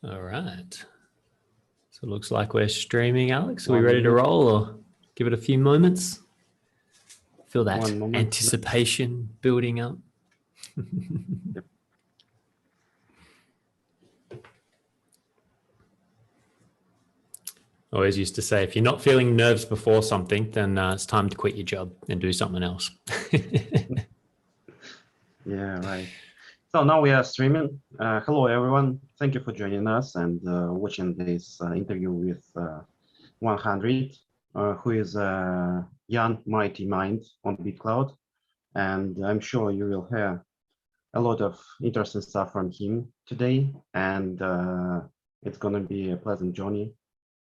All right. So it looks like we're streaming, Alex. Are we ready to roll or give it a few moments? Feel that anticipation building up. Yep. Always used to say, if you're not feeling nerves before something, then it's time to quit your job and do something else. Yeah, right. So now we are streaming. Hello, everyone. Thank you for joining us and watching this interview with 100, who is a young, mighty mind on BitCloud. And I'm sure you will hear a lot of interesting stuff from him today. And it's going to be a pleasant journey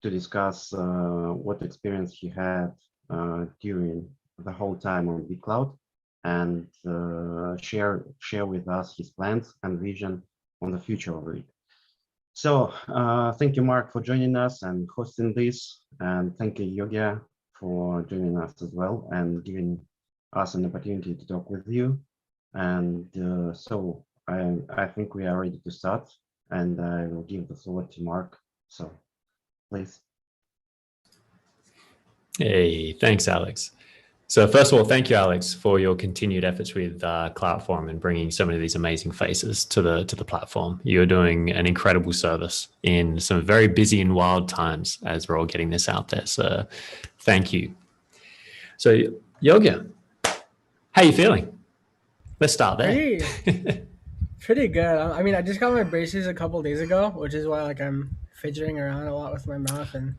to discuss what experience he had during the whole time on BitCloud, and share with us his plans and vision on the future of it. So thank you, Mark, for joining us and hosting this, and thank you, Yogi, for joining us as well and giving us an opportunity to talk with you. And so I think we are ready to start, and I will give the floor to Mark. So please. Hey, thanks, Alex. So first of all, thank you, Alex, for your continued efforts with Cloudform and bringing so many of these amazing faces to the platform. You're doing an incredible service in some very busy and wild times as we're all getting this out there. So thank you. So Yogi, how you feeling? Let's start there. Pretty good. I mean, I just got my braces a couple days ago, which is why I'm fidgeting around a lot with my mouth and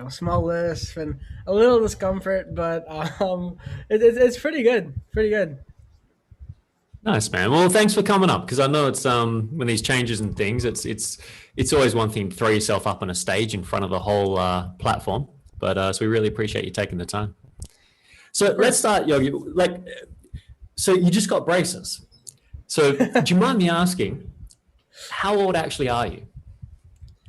small lisp and a little discomfort, but it's pretty good. Pretty good. Nice, man. Well, thanks for coming up, because I know it's when these changes and things, it's always one thing to throw yourself up on a stage in front of the whole platform. But so we really appreciate you taking the time. So let's start, Yogi. So you just got braces. So do you mind me asking, how old actually are you?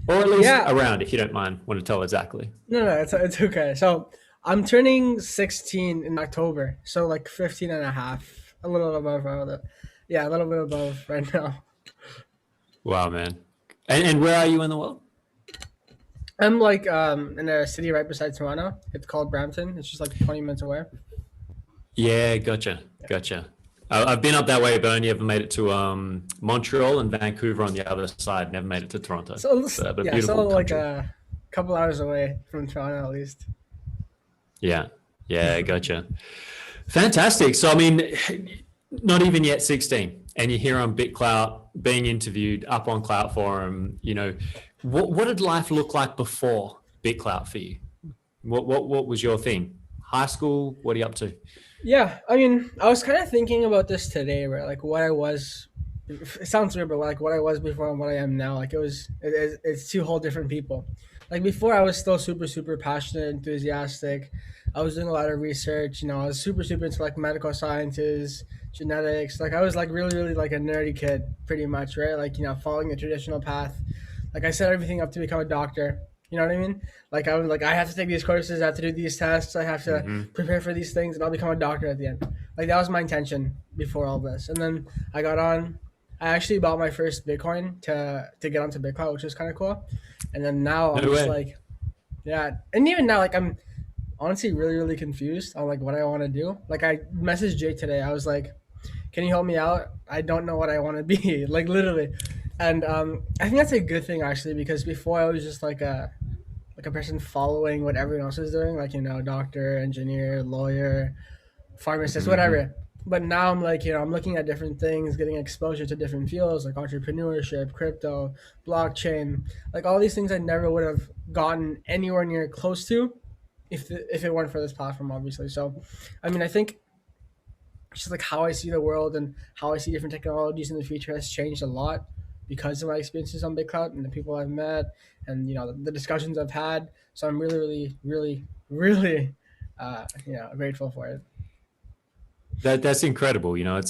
Or at least around, if you don't mind, want to tell exactly. No, it's okay. So I'm turning 16 in October. So 15 and a half, a little above that. Yeah, a little bit above right now. Wow, man. And where are you in the world? I'm in a city right beside Toronto. It's called Brampton. It's just 20 minutes away. Yeah, gotcha. I've been up that way, but only ever made it to Montreal and Vancouver on the other side. Never made it to Toronto. So a couple hours away from Toronto at least. Yeah, gotcha. Fantastic. So I mean, not even yet 16, and you're here on BitClout, being interviewed up on Cloudform. What did life look like before BitClout for you? What was your thing? High school? What are you up to? Yeah, I mean, I was kind of thinking about this today, right? What I was, it sounds weird, but what I was before and what I am now, it's two whole different people. Before, I was still super, super passionate, enthusiastic. I was doing a lot of research. I was super, super into medical sciences, genetics. I was really, really a nerdy kid, pretty much, right? Following the traditional path. I set everything up to become a doctor. You know what I mean? I was I have to take these courses, I have to do these tests, I have to prepare for these things, and I'll become a doctor at the end. That was my intention before all this. And then I got on. I actually bought my first Bitcoin to get onto BitCloud, which was kind of cool. And then now I'm just yeah. And even now, I'm honestly really, really confused on what I want to do. I messaged Jay today. I was like, "Can you help me out? I don't know what I want to be." Literally. And I think that's a good thing actually, because before I was just a person following what everyone else is doing, doctor, engineer, lawyer, pharmacist, whatever. But now I'm I'm looking at different things, getting exposure to different fields like entrepreneurship, crypto, blockchain, all these things I never would have gotten anywhere near close to if it weren't for this platform, obviously. So, I mean, I think just how I see the world and how I see different technologies in the future has changed a lot because of my experiences on BitClout and the people I've met and the discussions I've had. So I'm really, really, really, really grateful for it. That's incredible. I'm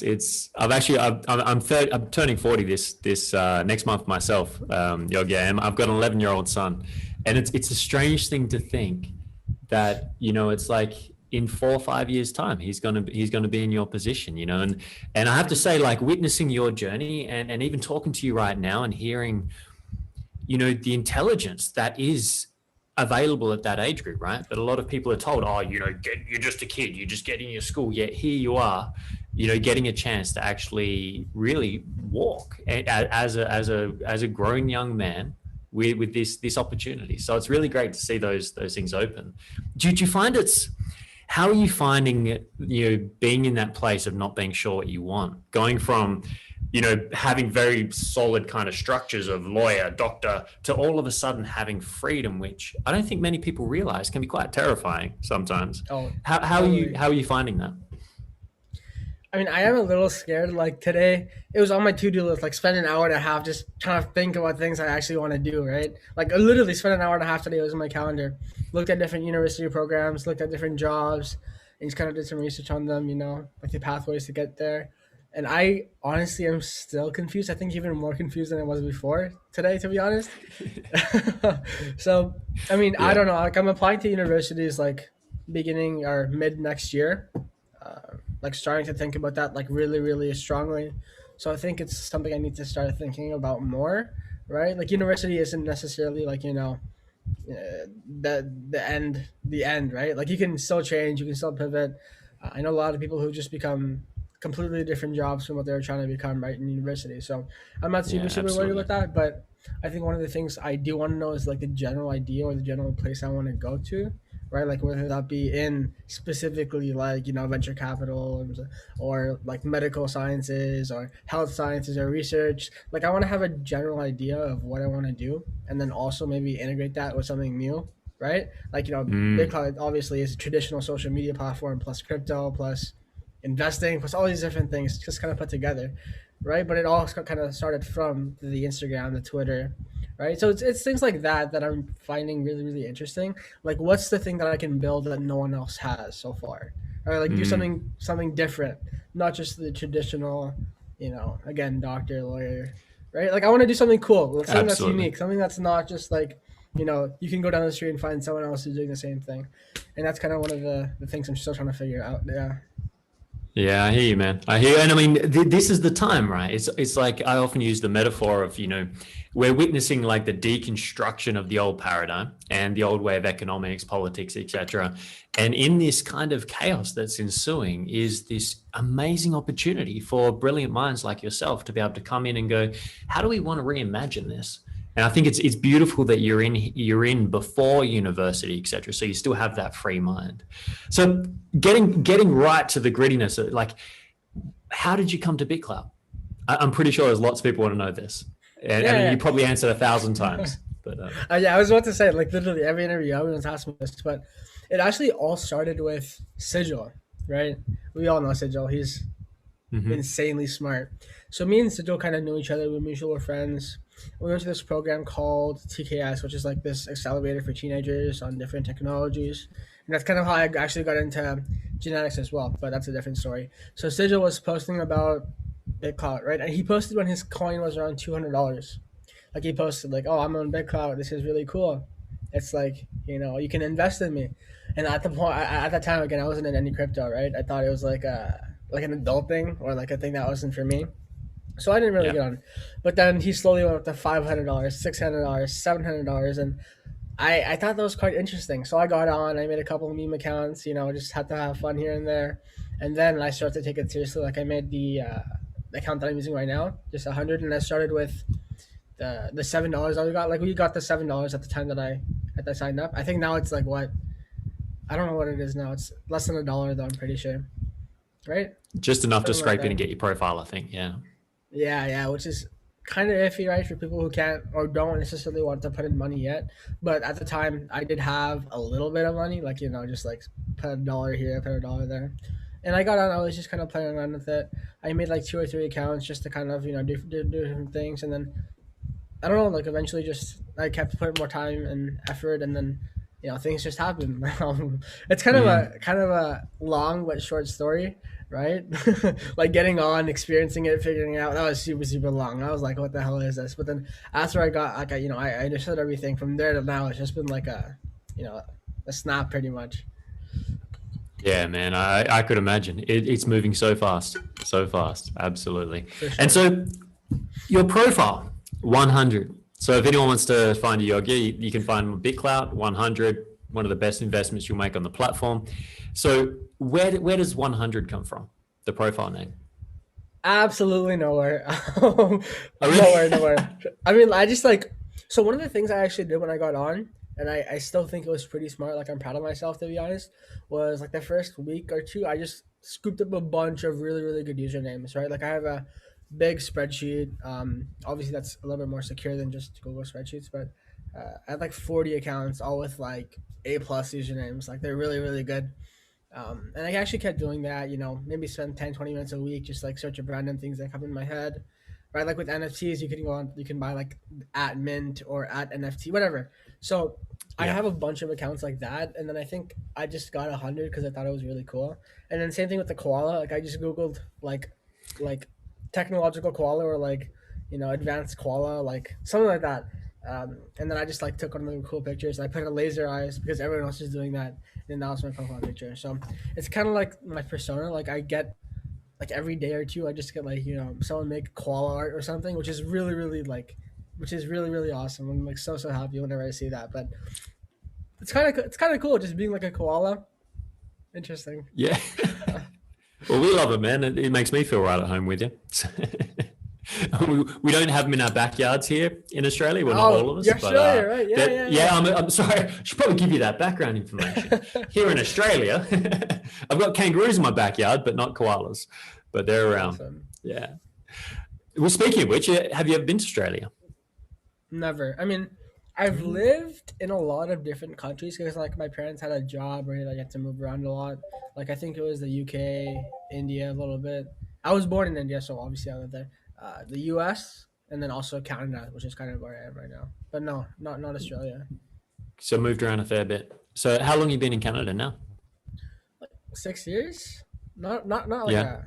turning 40 this next month myself, Yogi, and I've got an 11-year-old son, and it's a strange thing to think that it's in 4 or 5 years time he's gonna be in your position, and I have to say, witnessing your journey and even talking to you right now and hearing the intelligence that is available at that age group, right? But a lot of people are told, oh, you're just a kid, you just get in your school. Yet here you are, getting a chance to actually really walk as a grown young man with this opportunity. So it's really great to see those things open. Do you find how are you finding being in that place of not being sure what you want, going from having very solid kind of structures of lawyer, doctor, to all of a sudden having freedom, which I don't think many people realize can be quite terrifying sometimes. Oh, how are you finding that? I mean, I am a little scared. Like today, it was on my to-do list, like spend an hour and a half just trying to think about things I actually want to do, right? Like I literally spent an hour and a half today. It was in my calendar. Looked at different university programs, looked at different jobs, and just kind of did some research on them, like the pathways to get there. And I honestly am still confused. I think even more confused than I was before today, to be honest. So, I mean, I don't know. Like I'm applying to universities like beginning or mid next year. Like starting to think about that like really, really strongly. So I think it's something I need to start thinking about more, right? Like university isn't necessarily like, the end, right? Like you can still change, you can still pivot. I know a lot of people who just become completely different jobs from what they were trying to become right in university. So I'm not super worried about that, but I think one of the things I do want to know is like the general idea or the general place I want to go to, right? Like whether that be in specifically like, venture capital or like medical sciences or health sciences or research. Like I want to have a general idea of what I want to do and then also maybe integrate that with something new, right? Like, BitCloud obviously is a traditional social media platform plus crypto plus investing plus all these different things just kind of put together, right? But it all kind of started from the Instagram, the Twitter, right? So it's things like that I'm finding really, really interesting. Like what's the thing that I can build that no one else has so far, or like do something different, not just the traditional, again, doctor, lawyer, right? Like I want to do something cool, something that's unique, something that's not just like, you can go down the street and find someone else who's doing the same thing. And that's kind of one of the things I'm still trying to figure out. Yeah, I hear you, man. I hear you. And I mean, this is the time, right? It's like I often use the metaphor of, we're witnessing like the deconstruction of the old paradigm and the old way of economics, politics, etc. And in this kind of chaos that's ensuing is this amazing opportunity for brilliant minds like yourself to be able to come in and go, how do we want to reimagine this? And I think it's beautiful that you're in before university, etc. So you still have that free mind. So getting right to the grittiness, like how did you come to BitClout? I'm pretty sure there's lots of people want to know this, and you probably answered 1,000 times. But I was about to say, like literally every interview, everyone's asking me this, but it actually all started with Sigil, right? We all know Sigil. He's insanely smart. So me and Sigil kind of knew each other. We were mutual friends. We went to this program called TKS, which is like this accelerator for teenagers on different technologies. And that's kind of how I actually got into genetics as well, but that's a different story. So Sigil was posting about BitClout, right? And he posted when his coin was around $200. Like he posted like, oh, I'm on BitClout. This is really cool. It's like, you can invest in me. And at that time, again, I wasn't in any crypto, right? I thought it was like an adult thing or like a thing that wasn't for me. So I didn't really get on. But then he slowly went up to $500, $600, $700. And I thought that was quite interesting. So I got on. I made a couple of meme accounts, just had to have fun here and there. And then I started to take it seriously. Like I made the account that I'm using right now, just 100. And I started with the $7 that we got. Like we got the $7 at the time that I signed up. I think now it's like what? I don't know what it is now. It's less than $1 though, I'm pretty sure. Right? Just enough to scrape in and get your profile, I think. Yeah. Yeah, which is kind of iffy, right, for people who can't or don't necessarily want to put in money yet. But at the time, I did have a little bit of money, like, just like put $1 here, put $1 there. And I got on, I was just kind of playing around with it. I made like 2 or 3 accounts just to kind of, do different things. And then, I don't know, like eventually just I kept putting more time and effort and then, things just happen. It's kind of a long but short story. Right? Like getting on, experiencing it, figuring it out. That was super, super long. I was like, what the hell is this? But then after I got, like, I understood everything from there to now. It's just been like a snap pretty much. Yeah, man, I could imagine. It's moving so fast. Absolutely. Sure. And so your profile, 100. So if anyone wants to find Yogi, you can find him on BitClout 100, one of the best investments you'll make on the platform. So where does 100 come from? The profile name? Absolutely nowhere. Oh, really? Nowhere. I mean, I just like, so one of the things I actually did when I got on, and I still think it was pretty smart, like I'm proud of myself to be honest, was like the first week or two, I just scooped up a bunch of really, really good usernames, right? Like I have a big spreadsheet. Obviously that's a little bit more secure than just Google spreadsheets, but I had like 40 accounts, all with like A+ usernames. Like they're really, really good. And I actually kept doing that, maybe spend 10, 20 minutes a week, just like search up random things that come in my head, right? Like with NFTs, you can go on, you can buy like at mint or at NFT, whatever. So I Yeah. have a bunch of accounts like that. And then I think I just got 100 because I thought it was really cool. And then same thing with the koala. Like I just Googled like technological koala or like, advanced koala, like something like that. And then I just like took one of the cool pictures. I put a laser eyes because everyone else is doing that. And that was my profile picture. So it's kind of like my persona. Like I get like every day or two, I just get like someone make koala art or something, which is really really which is really really awesome. I'm like so happy whenever I see that. But it's kind of cool just being like a koala. Interesting. Yeah. Well, we love it, man. It makes me feel right at home with you. We don't have them in our backyards here in Australia. Well, not all of us. You're but, Australia, right? Yeah. I'm sorry. I should probably give you that background information. Here in Australia, I've got kangaroos in my backyard, but not koalas. But they're around. Awesome. Yeah. Well, speaking of which, have you ever been to Australia? Never. I mean, I've lived in a lot of different countries because like my parents had a job where I had to move around a lot. Like I think it was the UK, India a little bit. I was born in India, so obviously I lived there. The US and then also Canada, which is kind of where I am right now. But no, not Australia. So moved around a fair bit. So how long have you been in Canada now? Like 6 years? Not like Yeah.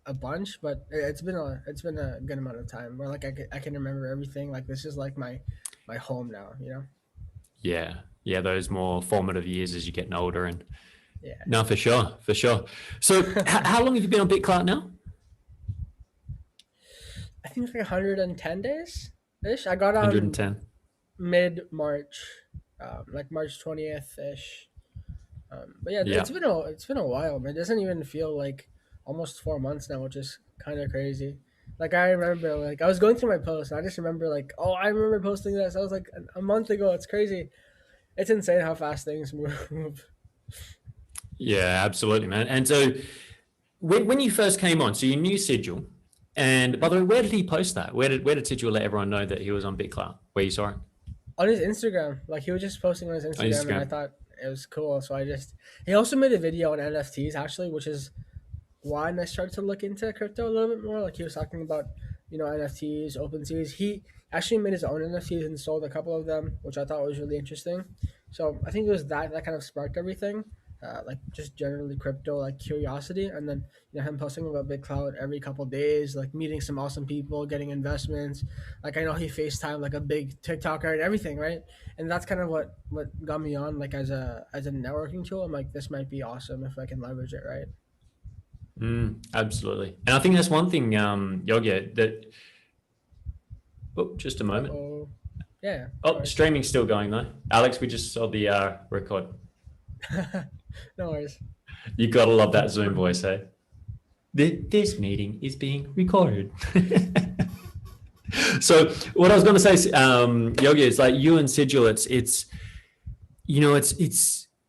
a bunch, but it's been a good amount of time where like I can remember everything. Like this is like my home now. Yeah. Yeah. Those more formative years as you're getting older. And Yeah. no, for sure. For sure. So how long have you been on BitClout now? I think it's like 110 days ish. I got on 110. mid March, like March 20th ish. But yeah, Yeah. it's been a while, man. It doesn't even feel like almost 4 months now, which is kind of crazy. Like I remember, like I was going through my posts, and I just remember, like, oh, I remember posting this. I was like a month ago. It's crazy. It's insane how fast things move. Yeah, absolutely, man. And so when you first came on, so you knew Sigil. And by the way, where did he post that? Where did Sigil let everyone know that he was on BitClout? Where you saw it? On his Instagram, like he was just posting on his Instagram, and I Instagram. thought it was cool. So he also made a video on NFTs actually, which is why I started to look into crypto a little bit more. Like he was talking about, NFTs, OpenSeas. He actually made his own NFTs and sold a couple of them, which I thought was really interesting. So I think it was that kind of sparked everything. Like just generally crypto, like curiosity, and then him posting about BitCloud every couple of days, like meeting some awesome people, getting investments. Like I know he FaceTime like a big TikToker and everything, right? And that's kind of what got me on, like as a networking tool. I'm like, this might be awesome if I can leverage it, right? Absolutely. And I think that's one thing, Yogi, that, oh, just a moment. Oh, yeah. Oh, streaming's still going though. Alex, we just saw the record. No worries. You gotta love that Zoom voice, hey? This meeting is being recorded. So what I was going to say, Yogi, is like you and Sigil, it's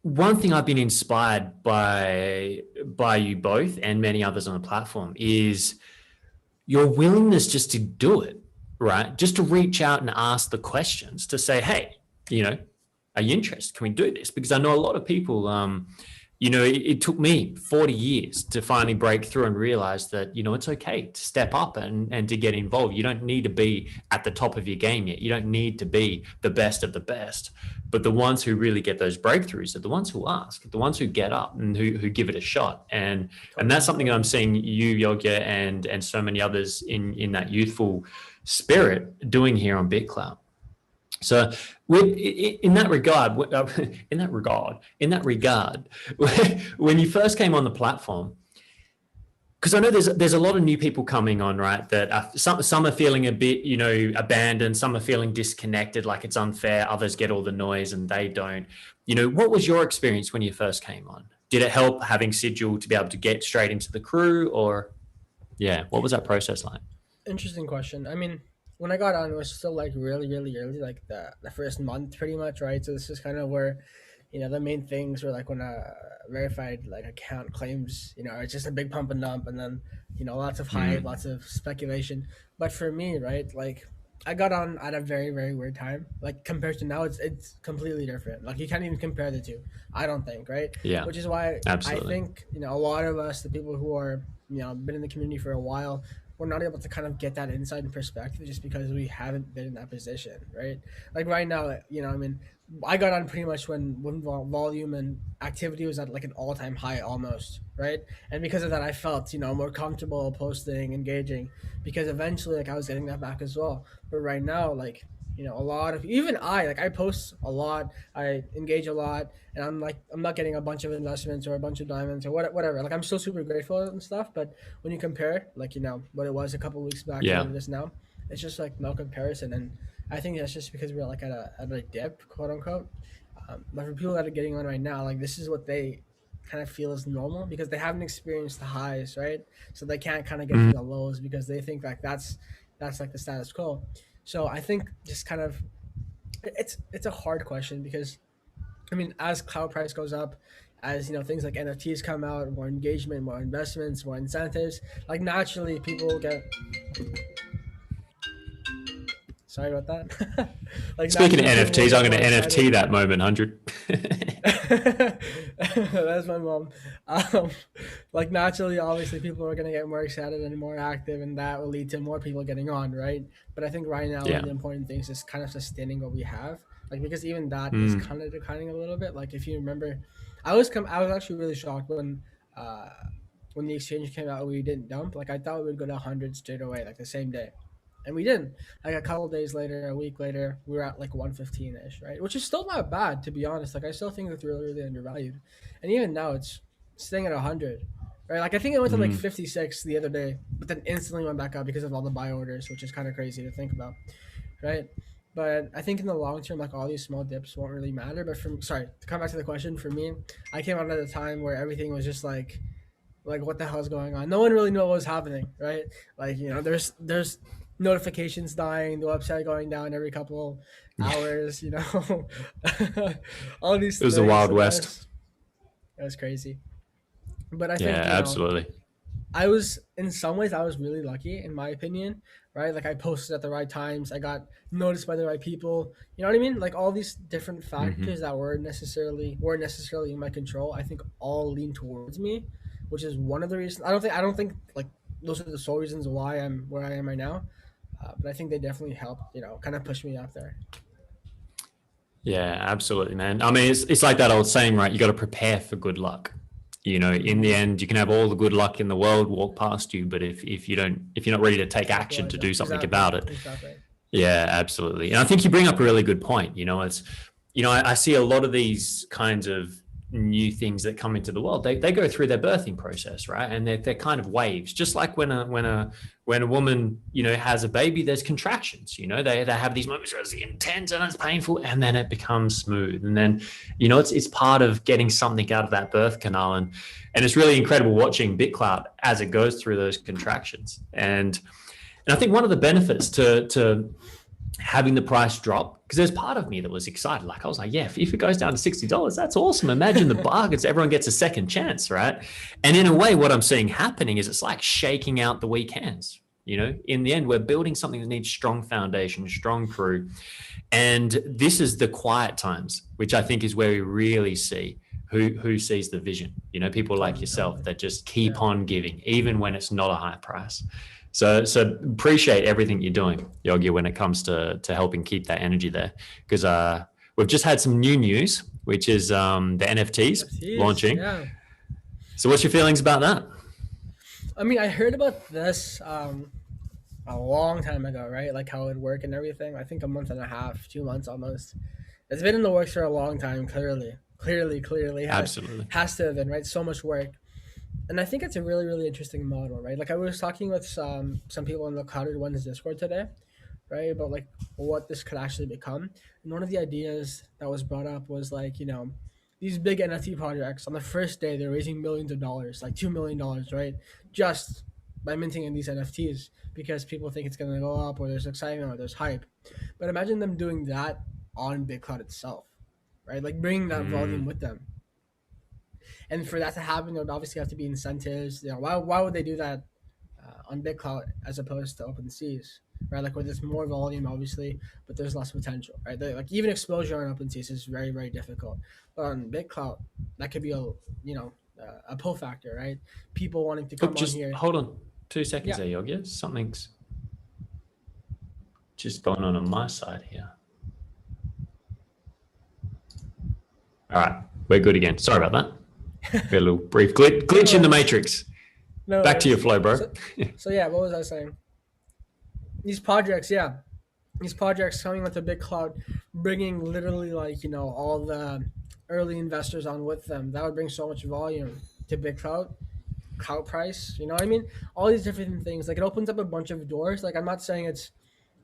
one thing I've been inspired by you both and many others on the platform is your willingness just to do it, right? Just to reach out and ask the questions to say, hey, are you interested? Can we do this? Because I know a lot of people, it took me 40 years to finally break through and realize that, it's okay to step up and to get involved. You don't need to be at the top of your game yet. You don't need to be the best of the best. But the ones who really get those breakthroughs are the ones who ask, the ones who get up and who give it a shot. And that's something that I'm seeing you, Yogi, and so many others in that youthful spirit doing here on BitClout. So in that regard, when you first came on the platform, because I know there's a lot of new people coming on, right? That some are feeling a bit, abandoned. Some are feeling disconnected, like it's unfair. Others get all the noise and they don't. What was your experience when you first came on? Did it help having Sigil to be able to get straight into the crew, or what was that process like? Interesting question. I mean, when I got on, it was still like really, really early, like the first month, pretty much, right? So this is kind of where, the main things were like when a verified like account claims, it's just a big pump and dump, and then lots of hype, lots of speculation. But for me, right, like I got on at a very, very weird time. Like compared to now, it's completely different. Like you can't even compare the two. I don't think, right? Yeah, Which is why absolutely. I think a lot of us, the people who are been in the community for a while, we're not able to kind of get that insight and perspective just because we haven't been in that position, right? Like right now, I mean, I got on pretty much when volume and activity was at like an all time high almost, right? And because of that, I felt more comfortable posting, engaging, because eventually like I was getting that back as well. But right now, like a lot of even I post a lot, I engage a lot, and I'm not getting a bunch of investments or a bunch of diamonds or whatever. Like I'm still super grateful and stuff, but when you compare like what it was a couple of weeks back to Yeah. what it is now, it's just like no comparison. And I think that's just because we're like at a dip, quote unquote. But for people that are getting on right now, like this is what they kind of feel is normal because they haven't experienced the highs, right? So they can't kind of get to the lows because they think like that's like the status quo. So I think just kind of it's a hard question because I mean as cloud price goes up, as things like NFTs come out, more engagement, more investments, more incentives, like naturally people get. Sorry about that. Like Speaking of naturally people NFTs, get I'm going more to NFT excited. that moment, 100. That's my mom. Like naturally, obviously, people are gonna get more excited and more active, and that will lead to more people getting on, right? But I think right now, one Yeah. of the important things is kind of sustaining what we have, like because even that is Mm. kind of declining a little bit. Like if you remember, I was actually really shocked uh, when the exchange came out, we didn't dump. Like I thought we would go to 100 straight away, like the same day, and we didn't. Like a couple days later, a week later, we were at like 115 ish, right? Which is still not bad, to be honest. Like I still think it's really, really undervalued, and even now it's staying at 100, right? Like I think it went to like 56 the other day, but then instantly went back up because of all the buy orders, which is kind of crazy to think about, right? But I think in the long term, like all these small dips won't really matter. But sorry, to come back to the question, for me, I came out at a time where everything was just like what the hell's going on? No one really knew what was happening, right? Like there's notifications dying, the website going down every couple hours, all these It was the things. Wild So West. that was crazy. But I Yeah, think absolutely. I was in some ways I was really lucky in my opinion, right? Like I posted at the right times, I got noticed by the right people. You know what I mean? Like all these different factors that weren't necessarily in my control, I think all lean towards me, which is one of the reasons. I don't think like those are the sole reasons why I'm where I am right now. But I think they definitely helped, kind of push me up there. Yeah, absolutely, man. I mean, it's like that old saying, right? You got to prepare for good luck. In the end, you can have all the good luck in the world walk past you, but if you're not ready to take action to do something about it, Exactly. yeah, absolutely. And I think you bring up a really good point. I see a lot of these kinds of new things that come into the world. They go through their birthing process, right? And they're kind of waves, just like when a woman, has a baby, there's contractions, they have these moments where it's intense and it's painful and then it becomes smooth. And then, it's part of getting something out of that birth canal. And it's really incredible watching BitClout as it goes through those contractions. And I think one of the benefits to having the price drop, because there's part of me that was excited. Like I was like, yeah, if it goes down to $60, that's awesome. Imagine the bargains, everyone gets a second chance, right? And in a way, what I'm seeing happening is it's like shaking out the weak hands. In the end, we're building something that needs strong foundation, strong crew. And this is the quiet times, which I think is where we really see who sees the vision. People like yourself that just keep on giving, even when it's not a high price. So appreciate everything you're doing, Yogi, when it comes to helping keep that energy there. Because we've just had some new news, which is the NFTs launching. Yeah. So what's your feelings about that? I mean, I heard about this a long time ago, right? Like how it would work and everything. I think a month and a half, 2 months almost. It's been in the works for a long time, clearly. Absolutely. Absolutely. Has to have been, right? So much work. And I think it's a really, really interesting model, right? Like I was talking with some people in the Clouded Ones Discord today, right, about like what this could actually become. And one of the ideas that was brought up was like, these big NFT projects on the first day they're raising millions of dollars, like $2 million, right? Just by minting in these NFTs because people think it's gonna go up or there's excitement or there's hype. But imagine them doing that on BitCloud itself, right? Like bringing that volume with them. And for that to happen, there would obviously have to be incentives. Why would they do that on BitClout as opposed to OpenSeas, right? Like where there's more volume, obviously, but there's less potential, right? Like even exposure on OpenSeas is very, very difficult. But on BitClout, that could be a pull factor, right? People wanting to come on here. Hold on 2 seconds there, Yogi. Something's just going on my side here. All right, we're good again. Sorry about that. We had a little brief glitch in the matrix. No, back to your flow, bro. So yeah, what was I saying? These projects coming onto BitCloud, bringing literally all the early investors on with them. That would bring so much volume to BitCloud, clout price. You know what I mean? All these different things. Like it opens up a bunch of doors. Like I'm not saying it's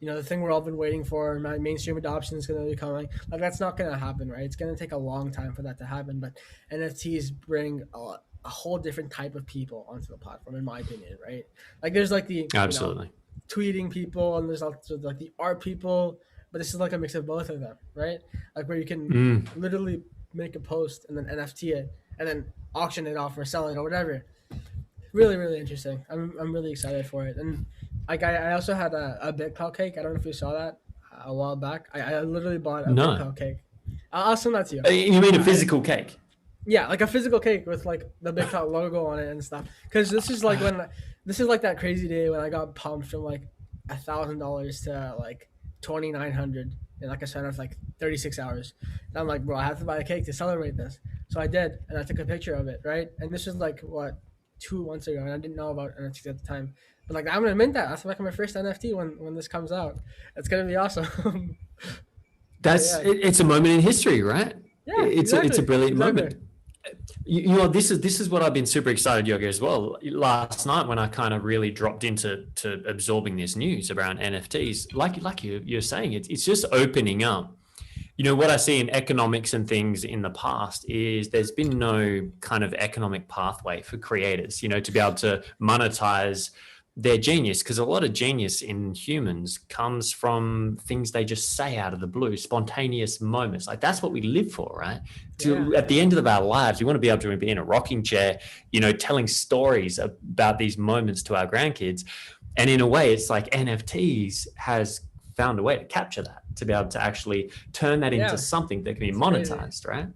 the thing we're all been waiting for. Mainstream adoption is going to be coming. Like that's not going to happen, right? It's going to take a long time for that to happen. But NFTs bring a whole different type of people onto the platform, in my opinion, right? Like there's like the absolutely tweeting people, and there's also like the art people, but this is like a mix of both of them, right? Like where you can literally make a post and then NFT it and then auction it off or sell it or whatever. Really, really interesting. I'm really excited for it. And like I also had a BitClout cake. I don't know if you saw that a while back. I literally bought a BitClout cake. I'll send that to you. You mean a physical cake? Yeah, like a physical cake with like the BitClout logo on it and stuff. Because this is like that crazy day when I got pumped from like $1,000 to like 2,900 in like a span of like 36 hours. And I'm like, bro, I have to buy a cake to celebrate this. So I did, and I took a picture of it, right? And this was like 2 months ago, and I didn't know about NFTs at the time. But like I'm gonna mint that. That's like my first NFT when this comes out. It's gonna be awesome. It's a moment in history, right? Yeah, it's a brilliant moment. This is what I've been super excited, Yogi, as well. Last night when I kind of really dropped into absorbing this news around NFTs, like you're saying, it's just opening up. What I see in economics and things in the past is there's been no kind of economic pathway for creators, to be able to monetize their genius, because a lot of genius in humans comes from things they just say out of the blue, spontaneous moments. Like that's what we live for, right? At the end of our lives, we want to be able to be in a rocking chair, telling stories about these moments to our grandkids. And in a way, it's like NFTs has found a way to capture that, to be able to actually turn that into something that can be monetized, right?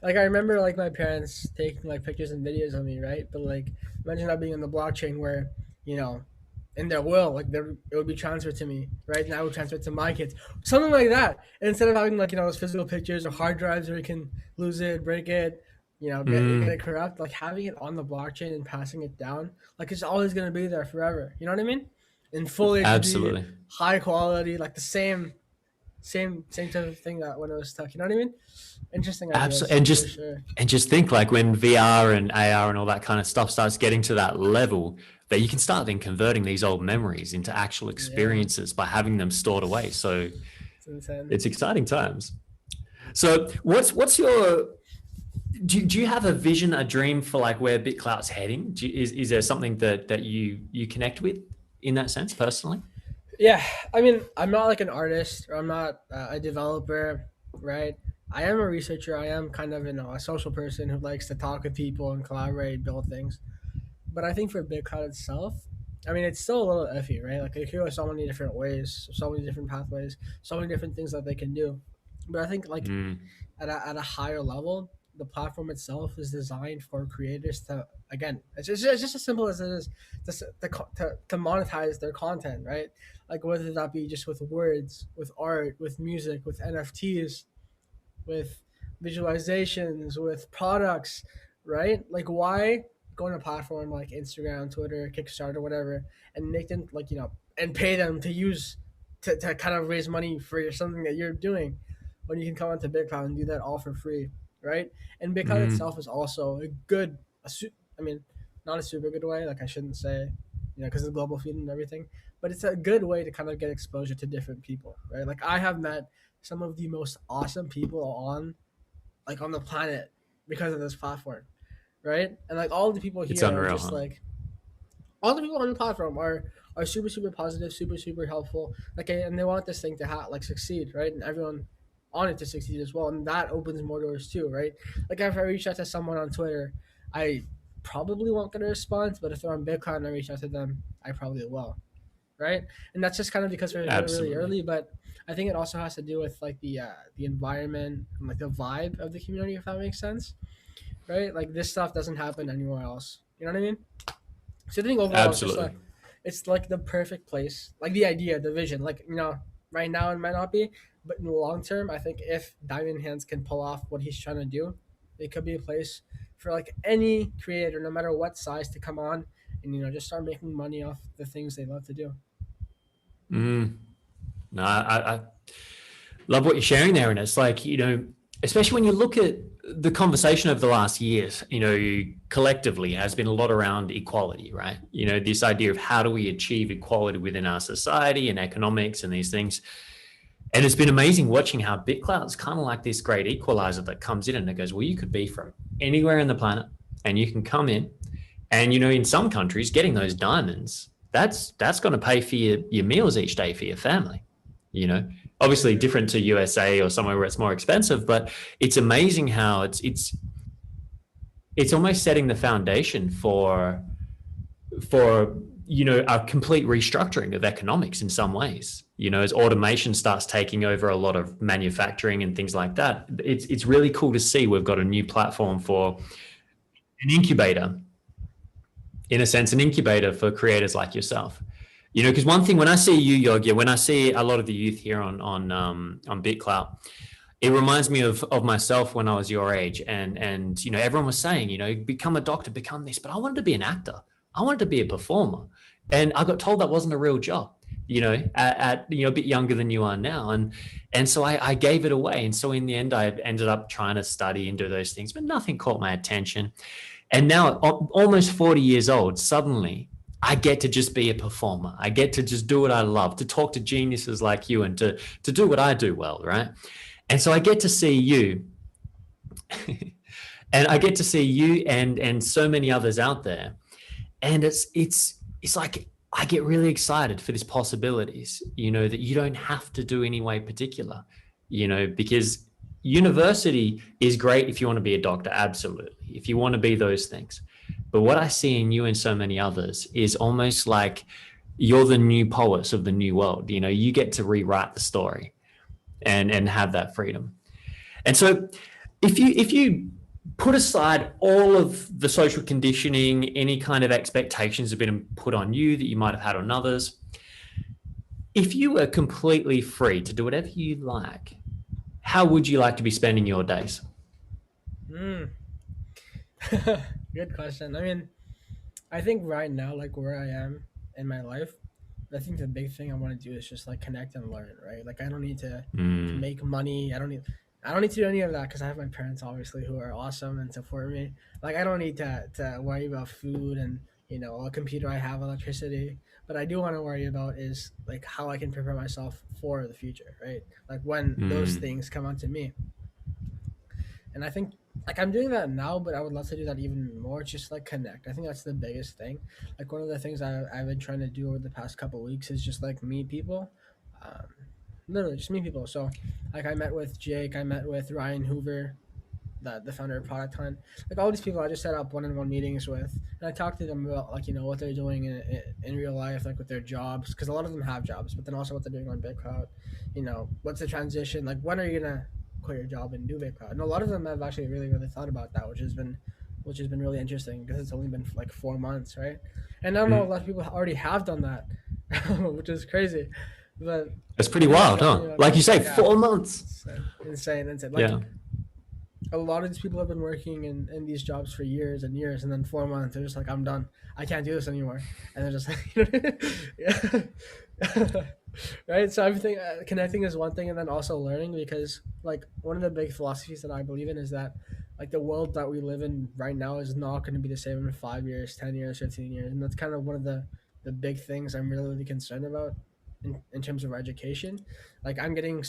Like I remember like my parents taking like pictures and videos of me, right? But like imagine that being on the blockchain where in their will, like it would be transferred to me, right? And I would transfer it to my kids, something like that. And instead of having like those physical pictures or hard drives where you can lose it, break it, get it corrupt, like having it on the blockchain and passing it down, like it's always gonna be there forever. You know what I mean? In full HD, absolutely high quality, like the same type of thing that when it was stuck. You know what I mean? Interesting. Absolutely. And just think like when VR and AR and all that kind of stuff starts getting to that level, that you can start then converting these old memories into actual experiences by having them stored away. So it's exciting times. So what's your, do you have a vision, a dream for like where BitClout's heading? Is there something that you connect with in that sense personally? Yeah. I mean, I'm not like an artist or I'm not a developer, right? I am a researcher. I am kind of a social person who likes to talk with people and collaborate, build things. But I think for BitCloud itself, I mean, it's still a little iffy, right? Like it can go so many different ways, so many different pathways, so many different things that they can do. But I think like at a higher level, the platform itself is designed for creators to, again, it's just as simple as it is to monetize their content, right? Like whether that be just with words, with art, with music, with NFTs, with visualizations, with products, right? Like why go on a platform like Instagram, Twitter, Kickstarter, whatever, and make them and pay them to use to kind of raise money for something that you're doing when you can come onto BitCloud and do that all for free, right? And BitCloud itself is also a good, I mean, not a super good way. Like I shouldn't say, because of the global feed and everything, but it's a good way to kind of get exposure to different people, right? Like I have met some of the most awesome people on the planet because of this platform, right? And like all the people It's here are unreal, just huh? like all the people on the platform are super super positive, super super helpful. Like and they want this thing to succeed, right? And everyone on it to succeed as well, and that opens more doors too, right? Like if I reach out to someone on Twitter, I probably won't get a response, but if they're on Bitcoin and I reach out to them, I probably will, right? And that's just kind of because we're really Absolutely. early, but I think it also has to do with like the environment and like the vibe of the community, if that makes sense, right? Like this stuff doesn't happen anywhere else. You know what I mean? So I think overall, Absolutely. it's like the perfect place. Like the idea, the vision. Like right now it might not be, but in the long term, I think if Diamond Hands can pull off what he's trying to do, it could be a place for like any creator, no matter what size, to come on and just start making money off the things they love to do. No, I love what you're sharing there. And it's like, especially when you look at the conversation over the last years, collectively has been a lot around equality, right? This idea of how do we achieve equality within our society and economics and these things. And it's been amazing watching how BitClout is kind of like this great equalizer that comes in and it goes, well, you could be from anywhere in the planet and you can come in. And, in some countries, getting those diamonds, that's going to pay for your meals each day for your family, obviously different to USA or somewhere where it's more expensive, but it's amazing how it's almost setting the foundation for a complete restructuring of economics in some ways, as automation starts taking over a lot of manufacturing and things like that. It's really cool to see we've got a new platform for an incubator, in a sense, an incubator for creators like yourself. Because one thing when I see you, Yogi, when I see a lot of the youth here on BitClout, it reminds me of myself when I was your age, and everyone was saying, become a doctor, become this, but I wanted to be an actor, I wanted to be a performer, and I got told that wasn't a real job. At a bit younger than you are now, and so I gave it away, and so in the end, I ended up trying to study and do those things, but nothing caught my attention. And now, almost 40 years old, suddenly I get to just be a performer. I get to just do what I love, to talk to geniuses like you and to do what I do well, right? And so I get to see you and I get to see you and so many others out there. And it's like I get really excited for these possibilities, that you don't have to do any way particular, because university is great if you want to be a doctor, absolutely, if you want to be those things. But what I see in you and so many others is almost like you're the new poets of the new world. You get to rewrite the story and have that freedom. And so if you put aside all of the social conditioning, any kind of expectations have been put on you that you might have had on others, if you were completely free to do whatever you like, how would you like to be spending your days? Good question. I mean, I think right now, like where I am in my life, I think the big thing I want to do is just like connect and learn, right? Like I don't need to make money. I don't need to do any of that because I have my parents obviously who are awesome and support me. Like I don't need to worry about food and a computer. I have electricity, but I do want to worry about is like how I can prepare myself for the future, right? Like when those things come onto me. And I think like I'm doing that now, but I would love to do that even more. Just like connect. I think that's the biggest thing. Like one of the things I've been trying to do over the past couple of weeks is just like meet people, um, literally just meet people. So like I met with Jake, I met with Ryan Hoover, the founder of Product Hunt. Like all these people, I just set up one-on-one meetings with, and I talked to them about like what they're doing in real life, like with their jobs, because a lot of them have jobs, but then also what they're doing on BitCloud. What's the transition? Like when are you gonna quit your job and do BitCloud? And a lot of them have actually really really thought about that, which has been really interesting because it's only been like 4 months, right? And I don't know, a lot of people already have done that, which is crazy. But it's pretty wild, huh? Like you say, yeah, 4 months. Insane. Like, a lot of these people have been working in these jobs for years and years, and then 4 months they're just like, I'm done, I can't do this anymore, and they're just like yeah. Right. So everything, connecting is one thing, and then also learning, because like one of the big philosophies that I believe in is that like the world that we live in right now is not going to be the same in 5 years, 10 years, 15 years, and that's kind of one of the big things I'm really really concerned about in terms of education. Like I'm getting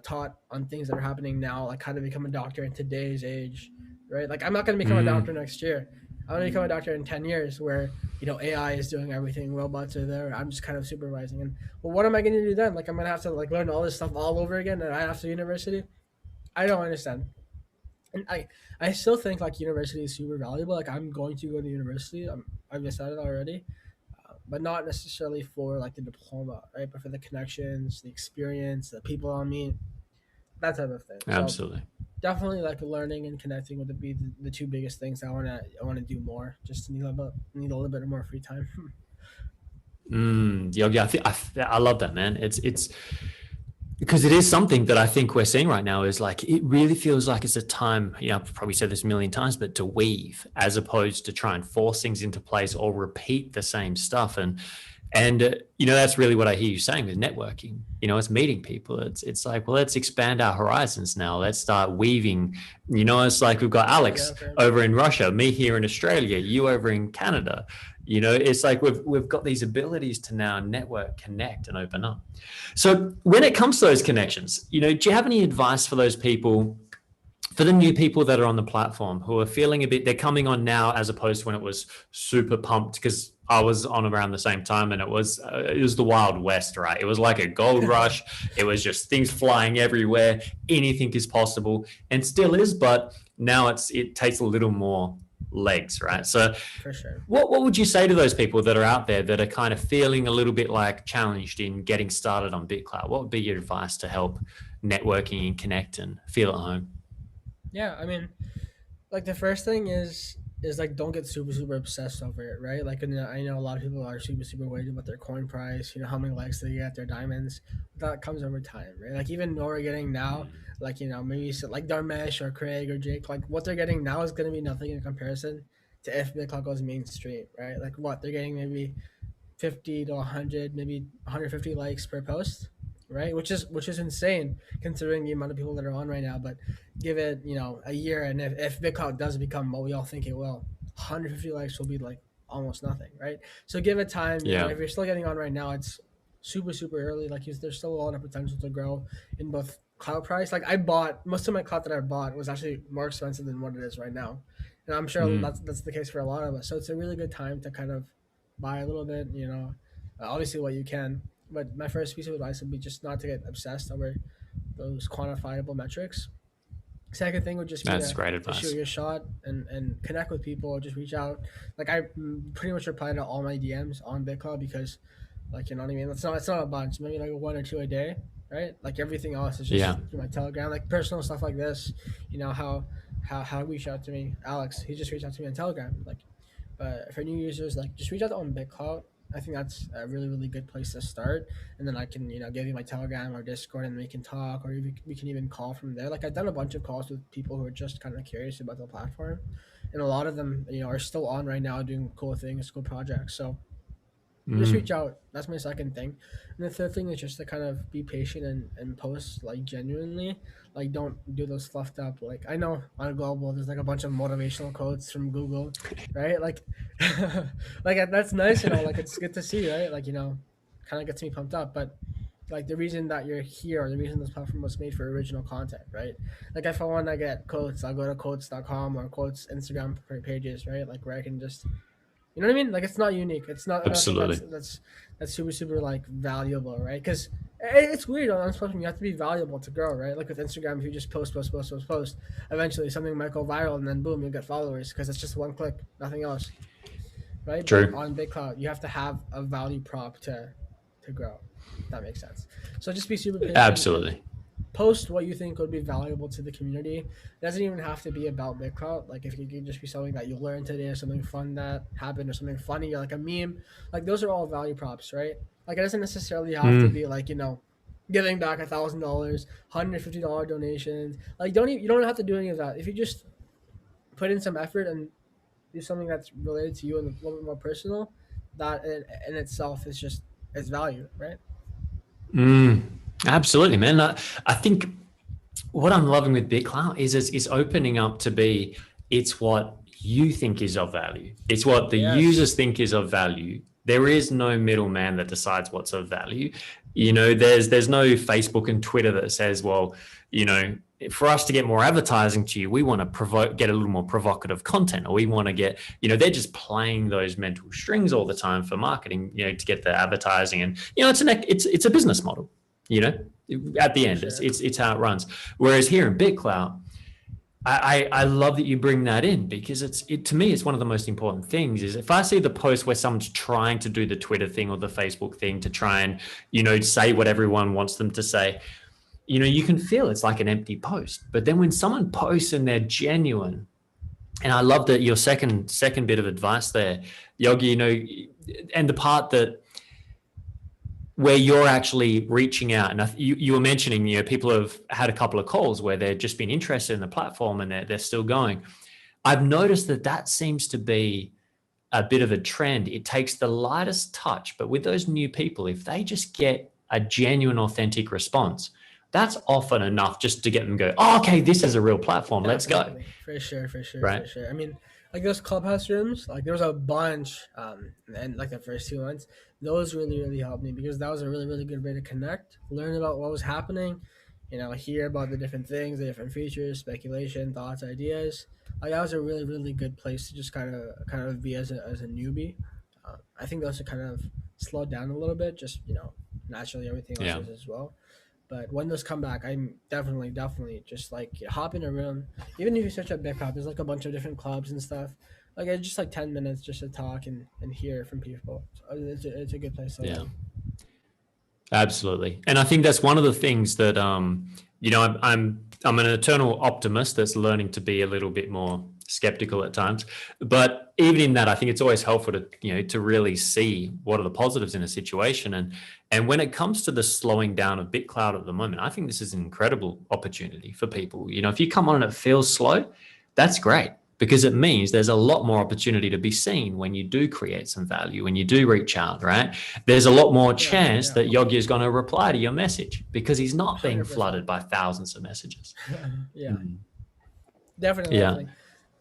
taught on things that are happening now, like how to become a doctor in today's age, right? Like I'm not going to become a doctor next year. I'm going to become a doctor in 10 years where AI is doing everything, robots are there, I'm just kind of supervising. And well, what am I going to do then? Like I'm going to have to like learn all this stuff all over again and right after university. I don't understand. And I still think like university is super valuable. Like I'm going to go to university. I've decided already, but not necessarily for like the diploma, right? But for the connections, the experience, the people I'll meet, that type of thing. So Absolutely. definitely like learning and connecting would be the two biggest things I wanna do more. Just to need a little bit more free time. Yeah, I love that, man. It's because it is something that I think we're seeing right now is like, it really feels like it's a time, I've probably said this a million times, but to weave as opposed to try and force things into place or repeat the same stuff. And that's really what I hear you saying with networking. It's meeting people. It's like, well, let's expand our horizons now. Let's start weaving. It's like we've got Alex over in Russia, me here in Australia, you over in Canada. It's like we've got these abilities to now network, connect, and open up. So when it comes to those connections, do you have any advice for those people, for the new people that are on the platform who are feeling they're coming on now as opposed to when it was super pumped? Because I was on around the same time and it was the Wild West, right? It was like a gold rush. It was just things flying everywhere. Anything is possible and still is, but now it takes a little more legs, right? So For sure. what would you say to those people that are out there that are kind of feeling a little bit like challenged in getting started on BitCloud? What would be your advice to help networking and connect and feel at home? Yeah, I mean, like the first thing is like don't get super obsessed over it, right? Like I know a lot of people are super worried about their coin price, how many likes they get, their diamonds. That comes over time, right? Like even what we're getting now, like maybe like Darmesh or Craig or Jake, like what they're getting now is gonna be nothing in comparison to if Bitcoin goes mainstream, right? Like what they're getting maybe 50 to 100, maybe 150 likes per post, right? Which is insane considering the amount of people that are on right now. But give it a year, and if BitClout does become what we all think it will, 150 likes will be like almost nothing, right? So give it time. Yeah. If you're still getting on right now, it's super early. Like there's still a lot of potential to grow in both cloud price. Like I bought most of my cloud that I bought was actually more expensive than what it is right now, and I'm sure that's the case for a lot of us. So it's a really good time to kind of buy a little bit, obviously what you can. But my first piece of advice would be just not to get obsessed over those quantifiable metrics. Second thing would just be That's to, great to advice. shoot your shot and connect with people, just reach out. Like I pretty much reply to all my DMs on BitCloud because, like, you know what I mean? It's not a bunch, maybe like one or two a day, right? Like everything else is just through my Telegram, like personal stuff like this. How reach out to me, Alex. He just reached out to me on Telegram, like. But for new users, like just reach out on BitClout. I think that's a really, really good place to start. And then I can, give you my Telegram or Discord and we can talk or we can even call from there. Like I've done a bunch of calls with people who are just kind of curious about the platform. And a lot of them, are still on right now doing cool things, cool projects. So just reach out. That's my second thing. And the third thing is just to kind of be patient and post like genuinely. Like don't do those fluffed up. Like I know on Global there's like a bunch of motivational quotes from Google, right? Like like that's nice, like it's good to see, right? Like, kind of gets me pumped up. But like the reason that you're here or the reason this platform was made for original content, right? Like if I want to get quotes, I'll go to quotes.com or quotes Instagram pages, right? Like where I can just you know what I mean? Like it's not unique. It's not nothing Absolutely. that's super like valuable, right? Because it's weird on this platform. You have to be valuable to grow, right? Like with Instagram, if you just post, eventually something might go viral, and then boom, you get followers because it's just one click, nothing else, right? True. But on BitCloud, you have to have a value prop to grow. If that makes sense. So just be super patient. Absolutely. Post what you think would be valuable to the community. It doesn't even have to be about BitClout. Like if it can just be something that you learned today or something fun that happened or something funny or like a meme. Like those are all value props, right? Like it doesn't necessarily have to be like, giving back $1,000, $150 donations. Like you don't have to do any of that. If you just put in some effort and do something that's related to you and a little bit more personal, that in itself is just it's value, right? Absolutely, man. I think what I'm loving with BitClout is it's opening up to be, it's what you think is of value. It's what the Yes. users think is of value. There is no middleman that decides what's of value. You know, there's no Facebook and Twitter that says, well, you know, for us to get more advertising to you, we want to get a little more provocative content, or we want to get, you know, they're just playing those mental strings all the time for marketing, you know, to get the advertising. And, you know, it's a business model, you know, at the end, it's how it runs. Whereas here in BitClout, I love that you bring that in, because to me, it's one of the most important things. Is if I see the post where someone's trying to do the Twitter thing or the Facebook thing to try and, you know, say what everyone wants them to say, you know, you can feel it's like an empty post. But then when someone posts and they're genuine, and I love that your second bit of advice there, Yogi, you know, and the part that where you're actually reaching out, and you were mentioning, you know, people have had a couple of calls where they've just been interested in the platform and they're still going. I've noticed that seems to be a bit of a trend. It takes the lightest touch, but with those new people, if they just get a genuine, authentic response, that's often enough just to get them go, oh, okay, this is a real platform. Let's go. For sure. Right. For sure. I mean, like those clubhouse rooms, like there was a bunch, and like the first 2 months, those really helped me, because that was a really good way to connect, learn about what was happening, you know, hear about the different things, the different features, speculation, thoughts, ideas. Like that was a really good place to just kind of be as a newbie. I think those are kind of slowed down a little bit, just, you know, naturally everything else is as well. But when those come back, I'm definitely just like hop in a room. Even if you search up BitCloud, there's like a bunch of different clubs and stuff. Like it's just like 10 minutes just to talk and hear from people. So it's a good place to learn. Absolutely. And I think that's one of the things that, you know, I'm an eternal optimist that's learning to be a little bit more skeptical at times. But even in that, I think it's always helpful to, you know, to really see what are the positives in a situation. And when it comes to the slowing down of BitCloud at the moment, I think this is an incredible opportunity for people. You know, if you come on and it feels slow, that's great, because it means there's a lot more opportunity to be seen when you do create some value, when you do reach out, right? There's a lot more chance that Yogi is going to reply to your message, because he's not being 100%. flooded by thousands of messages. Definitely.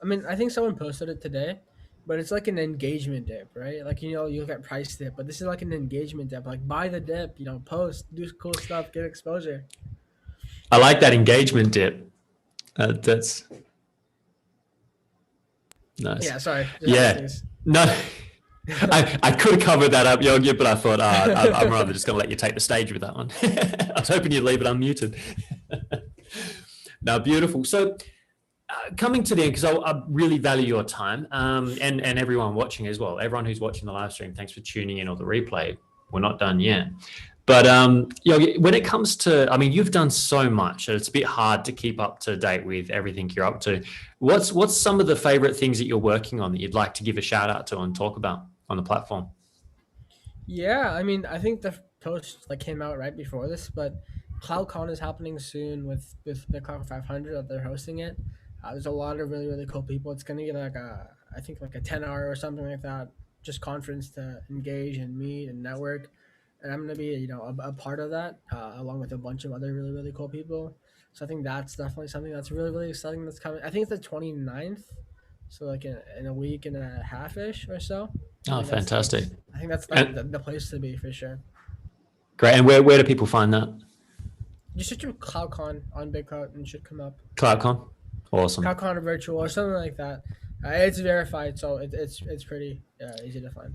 I mean, I think someone posted it today, but it's like an engagement dip, right? Like, you know, you look at price dip, but this is like an engagement dip. Like, buy the dip, you know, post, do cool stuff, get exposure. I like that engagement dip. That's nice. Yeah, sorry. No, I could have covered that up, Yogi, but I thought I'm rather just going to let you take the stage with that one. I was hoping you'd leave it unmuted. No, beautiful. So coming to the end, because I really value your time, and everyone watching as well. Everyone who's watching the live stream, thanks for tuning in, or the replay. We're not done yet. But Yogi, when it comes to, I mean, you've done so much, so it's a bit hard to keep up to date with everything you're up to. What's some of the favorite things that you're working on that you'd like to give a shout out to and talk about on the platform? Yeah, I mean, I think the post like came out right before this, but CloudCon is happening soon with the Cloud 500 that they're hosting it. There's a lot of really cool people. It's gonna get like I think like a 10-hour or something like that, just conference to engage and meet and network. And I'm gonna be, you know, a part of that, along with a bunch of other really cool people. So I think that's definitely something that's really exciting that's coming. I think it's the 29th, so like in a week and a half-ish or so. Oh, fantastic. I think that's like the place to be for sure. Great. And where do people find that? You search for CloudCon on BitCloud and it should come up. CloudCon? Awesome. CloudCon or virtual or something like that. It's verified, so it's pretty easy to find.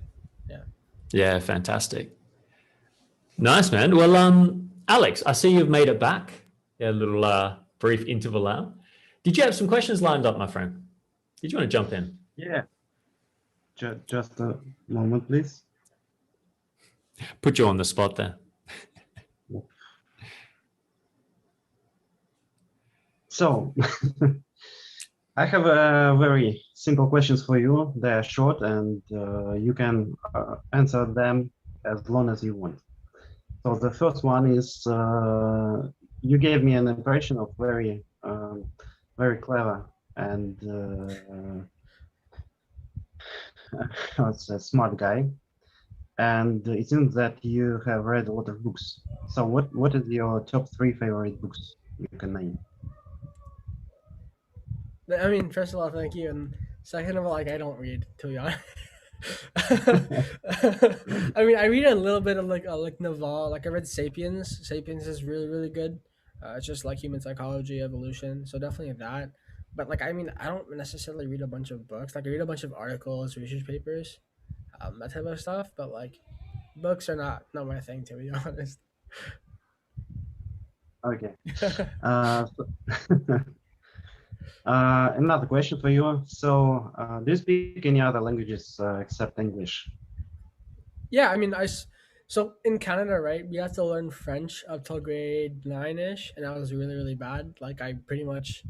Yeah, fantastic. Nice, man. Well, Alex, I see you've made it back. A little brief interval out. Did you have some questions lined up, my friend? Did you want to jump in? Yeah. Just a moment, please. Put you on the spot there. So, I have very simple questions for you. They're short, and you can answer them as long as you want. So the first one is, you gave me an impression of very clever and a smart guy. And it seems that you have read a lot of books. So what is your top 3 favorite books you can name? I mean, first of all, thank you, and second of all, like I don't read, to be honest. I mean, I read a little bit of like Naval. Like I read *Sapiens*. *Sapiens* is really really good. It's just like human psychology, evolution. So definitely that. But like, I mean, I don't necessarily read a bunch of books. Like I read a bunch of articles, research papers, that type of stuff. But like, books are not my thing, to be honest. Okay. So, another question for you. So, do you speak any other languages except English? Yeah, I mean, so in Canada, right, we have to learn French up till grade 9-ish, and I was really, really bad. Like, I pretty much,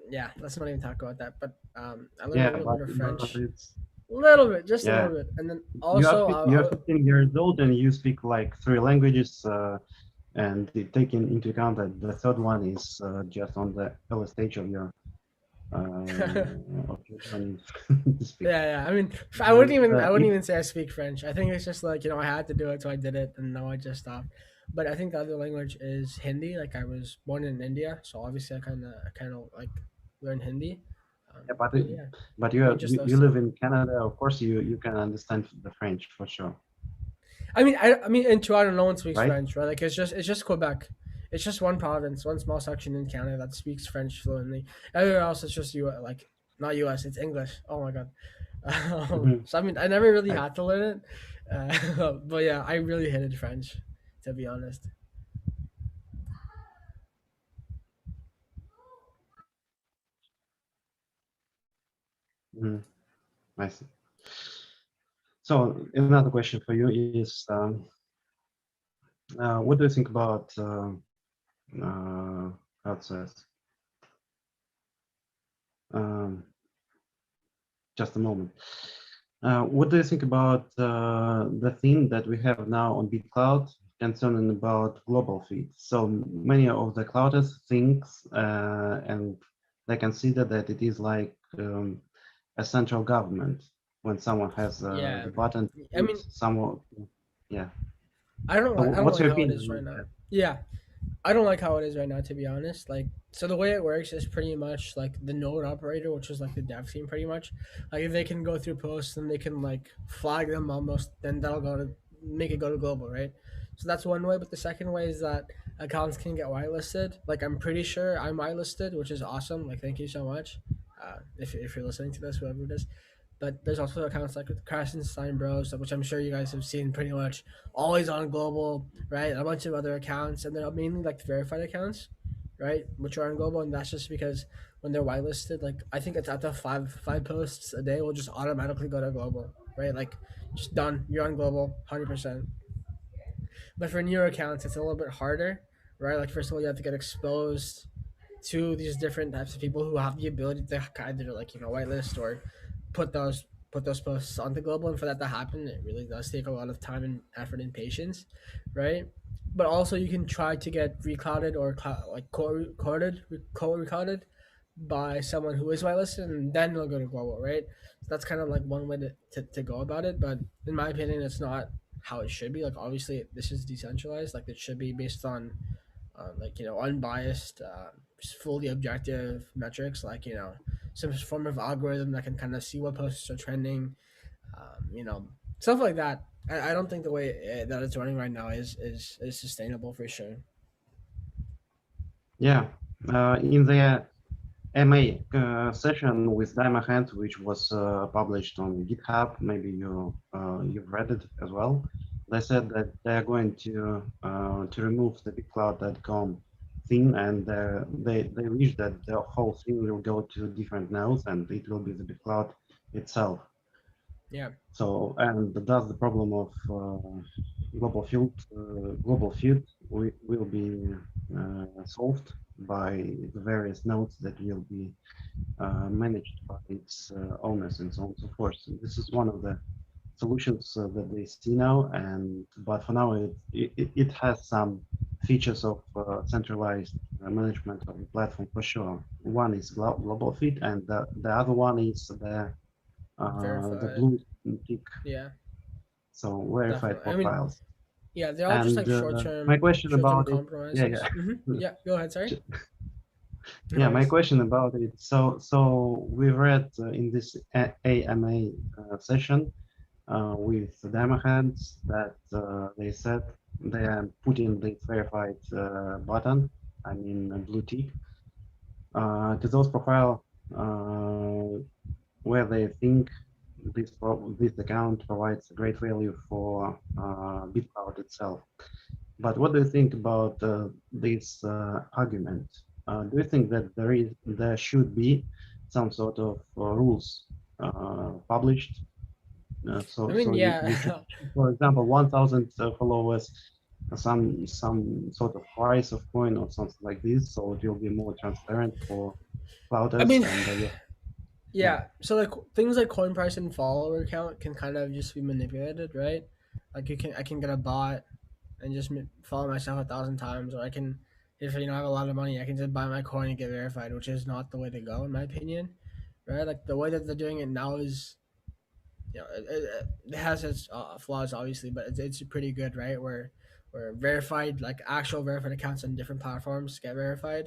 yeah, let's not even talk about that. But I learned a Yeah, little bit of but French, it's little bit, just a yeah. little bit, and then also, You're 15 years old and you speak like 3 languages, and taking into account that the third one is just on the early stage of your journey to speak. yeah. I mean, I wouldn't If, even say I speak French. I think it's just like I had to do it, so I did it, and now I just stopped. But I think the other language is Hindi. Like I was born in India, so obviously I kind of like learn Hindi. yeah, But yeah, but I mean, just those you live two. in Canada, of course you can understand the French for sure, I mean, in Toronto, no one speaks right? French, right? Like it's just Quebec. It's just one province, one small section in Canada that speaks French fluently. Everywhere else, it's just like not U.S. It's English. Oh my god. Mhm. So I mean, I never really Right. had to learn it, but yeah, I really hated French, to be honest. Mhm. I see. So another question for you is, what do you think about how it says? Um, just a moment. What do you think about the theme that we have now on BitCloud concerning about global feed? So many of the clouders thinks and they consider that it is like a central government when someone has Yeah, the button to I put mean, some, yeah. So I don't what's like your how it opinion is right on now. that? Yeah, I don't like how it is right now, to be honest. Like, so the way it works is pretty much like the node operator, which is like the dev team, pretty much. Like, if they can go through posts, then they can like flag them almost, then that'll go to make it go to global, right? So that's one way. But the second way is that accounts can get whitelisted. Like, I'm pretty sure I'm whitelisted, which is awesome. Like, thank you so much. If you're listening to this, whoever it is. But there's also accounts like Crash and Stein Bros, which I'm sure you guys have seen pretty much always on global, right? A bunch of other accounts, and they're mainly like verified accounts, right? Which are on global, and that's just because when they're whitelisted, like I think it's up to five posts a day will just automatically go to global, right? Like just done. You're on global, 100%. But for newer accounts, it's a little bit harder, right? Like first of all, you have to get exposed to these different types of people who have the ability to either like whitelist or put those put those posts onto global, and for that to happen it really does take a lot of time and effort and patience, right? But also you can try to get reclouded or like co-recorded by someone who is whitelisted, and then they'll go to global, right? So that's kind of like one way to go about it, but in my opinion it's not how it should be. Like obviously this is decentralized, like it should be based on like unbiased, fully objective metrics, like some form of algorithm that can kind of see what posts are trending, stuff like that. I don't think the way that it's running right now is sustainable for sure. Yeah, in the MA session with Diamond Hand, which was published on GitHub. Maybe you've read it as well. They said that they are going to remove the BitCloud.com theme, and they wish that the whole thing will go to different nodes, and it will be the BitCloud itself. Yeah, So, and thus the problem of global feud will be solved by the various nodes that will be managed by its owners and so on and so forth. So this is one of the solutions that they see now, and but for now it has some features of centralized management of the platform for sure. One is global feed, and the other one is the verified. blue tick, Yeah, so verified definitely. I mean, profiles. yeah, they're all just And like my question short term about it, yeah, compromises. yeah. Yeah, go ahead. Sorry. Yeah, my question about it. So we read in this AMA session with the demo hands that they said they are putting the verified button, I mean a blue tick, to those profile where they think this account provides great value for BitCloud itself. But what do you think about this argument? Do you think that there should be some sort of rules published? I So mean, you should, yeah. for example, 1,000 followers, some sort of price of coin or something like this, so it will be more transparent for I clouders mean, and yeah. yeah. So like things like coin price and follower count can kind of just be manipulated, right? Like I can get a bot and just follow myself 1,000 times, or I can, if I have a lot of money, I can just buy my coin and get verified, which is not the way to go in my opinion, right? Like the way that they're doing it now is, it has its flaws obviously, but it's pretty good, right? Where verified, like actual verified accounts on different platforms get verified,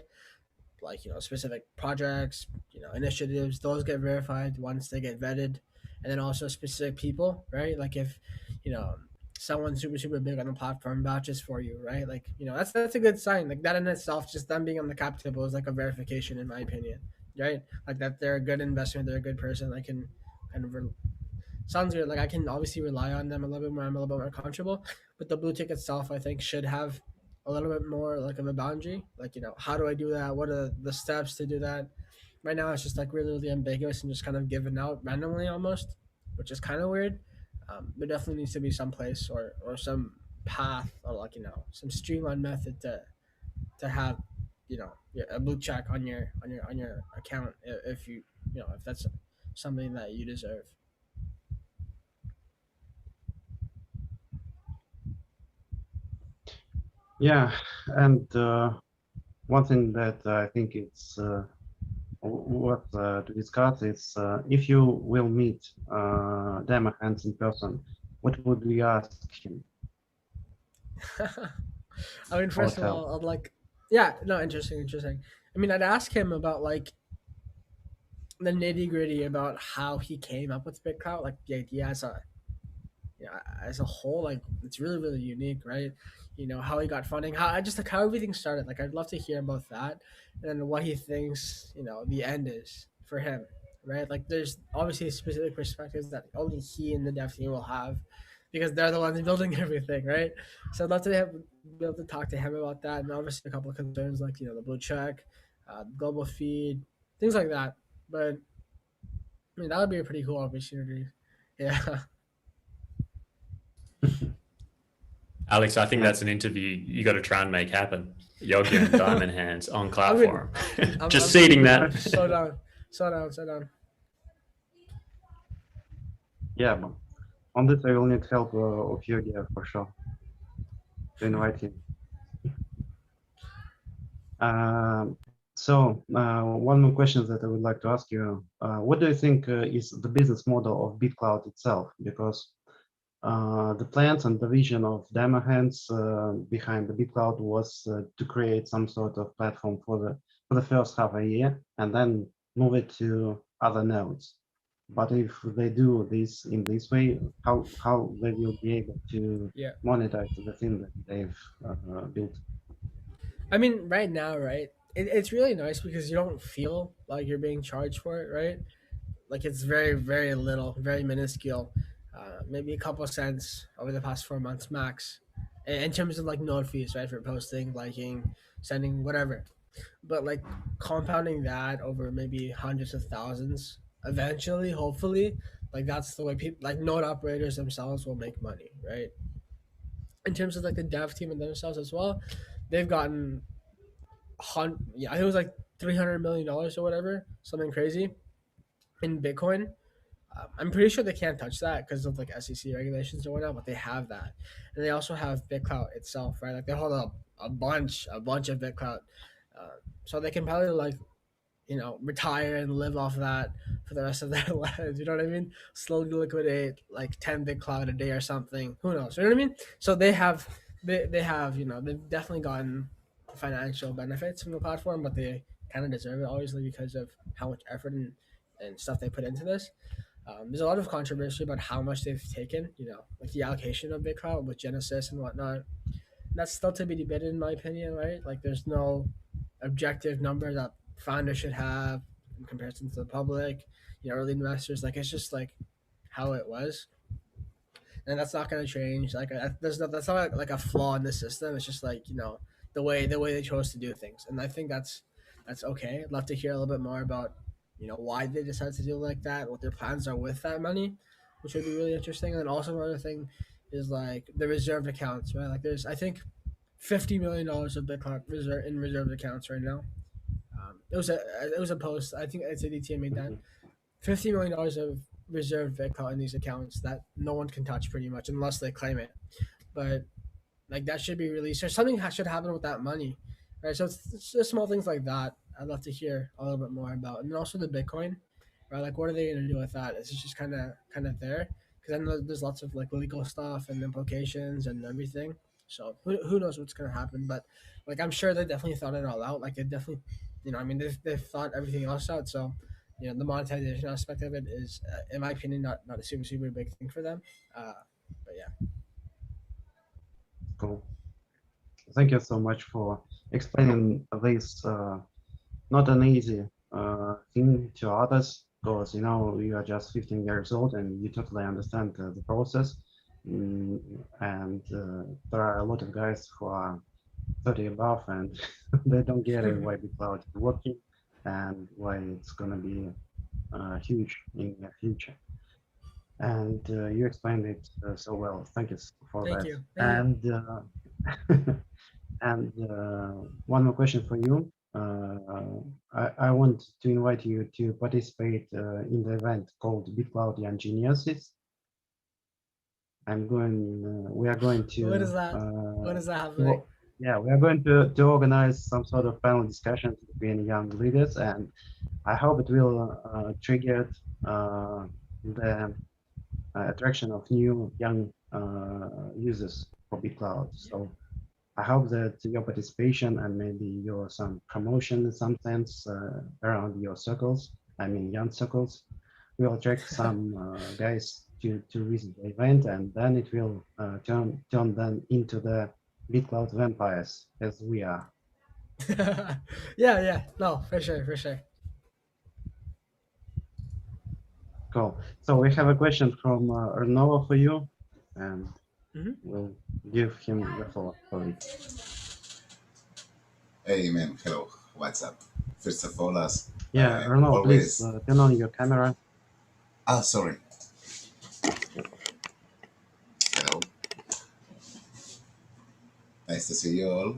like specific projects, initiatives, those get verified once they get vetted. And then also specific people, right? Like if you know someone super big on the platform vouches for you, right? Like that's a good sign. Like that in itself, just them being on the cap table is like a verification in my opinion, right? Like that they're a good investment, they're a good person. I can kind of sounds good. Like I can obviously rely on them a little bit more. I'm a little bit more comfortable, but the blue tick itself, I think, should have a little bit more like of a boundary. Like how do I do that? What are the steps to do that? Right now, it's just like really ambiguous and just kind of given out randomly almost, which is kind of weird. There definitely needs to be some place or some path or like some streamlined method to have a blue check on your account if if that's something that you deserve. Yeah, and one thing that I think it's worth to discuss is if you will meet Demo Hands in person, what would we ask him I mean, or first of tell? all, I'd like, yeah, no, interesting. I mean, I'd ask him about like the nitty gritty about how he came up with BitClout, like the idea as a whole. Like it's really unique, right? How he got funding, how I just like how everything started. Like I'd love to hear about that, and then what he thinks the end is for him, right? Like there's obviously specific perspectives that only he and the dev team will have, because they're the ones building everything, right? So I'd love to be able to talk to him about that, and obviously a couple of concerns like the blue check, global feed, things like that. But I mean that would be a pretty cool opportunity. Yeah. Alex, I think Yeah. that's an interview you got to try and make happen. Yogi and Diamond Hands on Cloud I mean, Forum. I'm Just seeding that. so down, so down. Yeah, but on this I will need help of Yogi for sure to invite him. One more question that I would like to ask you. What do you think is the business model of BitCloud itself? Because the plans and the vision of Demo Hands behind the BitCloud was to create some sort of platform for the first half a year and then move it to other nodes. But if they do this in this way, how they will be able to Yeah. monetize the thing that they've built? I mean, right now, right? It's really nice because you don't feel like you're being charged for it, right? Like it's very little, very minuscule, maybe a couple of cents over the past 4 months max, in terms of like node fees, right? For posting, liking, sending, whatever. But like compounding that over maybe hundreds of thousands, eventually, hopefully, like that's the way people like node operators themselves will make money, right? In terms of like the dev team and themselves as well, they've gotten yeah, I think it was like $300 million or whatever, something crazy in Bitcoin. I'm pretty sure they can't touch that because of like SEC regulations or whatnot, but they have that, and they also have BitClout itself, right? Like they hold a bunch of BitClout, so they can probably like retire and live off of that for the rest of their lives. You know what I mean? Slowly liquidate like 10 BitClout a day or something. Who knows? You know what I mean? So they have they've definitely gotten financial benefits from the platform, but they kind of deserve it, obviously, because of how much effort and stuff they put into this. There's a lot of controversy about how much they've taken, like the allocation of BitClout with Genesis and whatnot. That's still to be debated, in my opinion, right? Like, there's no objective number that founders should have in comparison to the public, early investors. Like, it's just like how it was, and that's not going to change. Like, that's not like a flaw in the system. It's just like the way they chose to do things, and I think that's okay. I'd love to hear a little bit more about why they decided to do it like that, what their plans are with that money, which would be really interesting. And then also another thing is like the reserved accounts, right? Like, there's, I think, $50 million of Bitcoin in reserved accounts right now. It was a post. I think it's ADT made that. $50 million of reserved Bitcoin in these accounts that no one can touch pretty much unless they claim it. But like, that should be released, or something should happen with that money, right? So it's just small things like that. I'd love to hear a little bit more about, and then also the Bitcoin, right? Like, what are they going to do with that? It's just kind of there, because I know there's lots of like legal stuff and implications and everything. So who knows what's going to happen? But like, I'm sure they definitely thought it all out. Like, they definitely, I mean, they've thought everything else out. So the monetization aspect of it is, in my opinion, not a super big thing for them. But yeah. Cool. Thank you so much for explaining this not an easy thing to others, because you are just 15 years old and you totally understand the process. And there are a lot of guys who are 30 above and they don't get it, why BitCloud is working and why it's going to be huge in the future. And you explained it so well. Thank you for Thank that. you. And and one more question for you. I want to invite you to participate in the event called BitCloud Young Geniuses. We are going to. What is that? What is that happening? Well, yeah, we are going to organize some sort of panel discussions between young leaders, and I hope it will trigger the attraction of new young users for BitCloud. So I hope that your participation and maybe your some promotion in some sense around your circles, I mean young circles, will attract some guys to visit the event, and then it will turn them into the BitCloud vampires as we are. Yeah, no, for sure. Cool. So we have a question from Arnova for you, and we'll give him the floor for it. Hey man, hello, what's up? First of all, as Arnova, please turn on your camera. Sorry. Hello. Nice to see you all,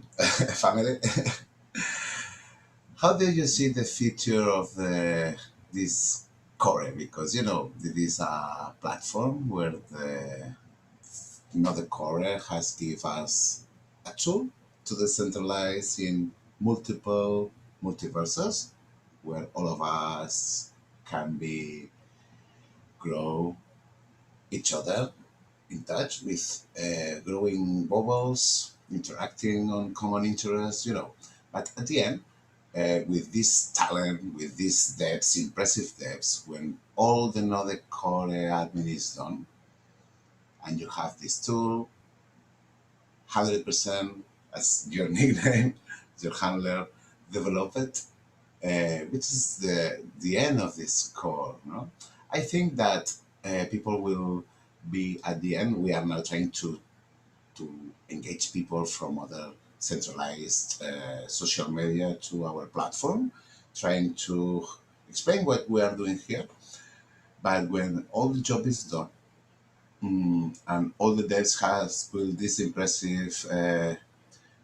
family. How do you see the future of this core? Because this is a platform where the core has give us a tool to decentralize in multiple multiverses, where all of us can be grow each other in touch with growing bubbles, interacting on common interests, But at the end, with this talent, with these depths, impressive depths, when all the node core admin is done, and you have this tool, 100% as your nickname, your handler, developed, which is the end of this core. No? I think that people will be at the end. We are now trying to engage people from other centralized social media to our platform, trying to explain what we are doing here. But when all the job is done, and all the devs has built this impressive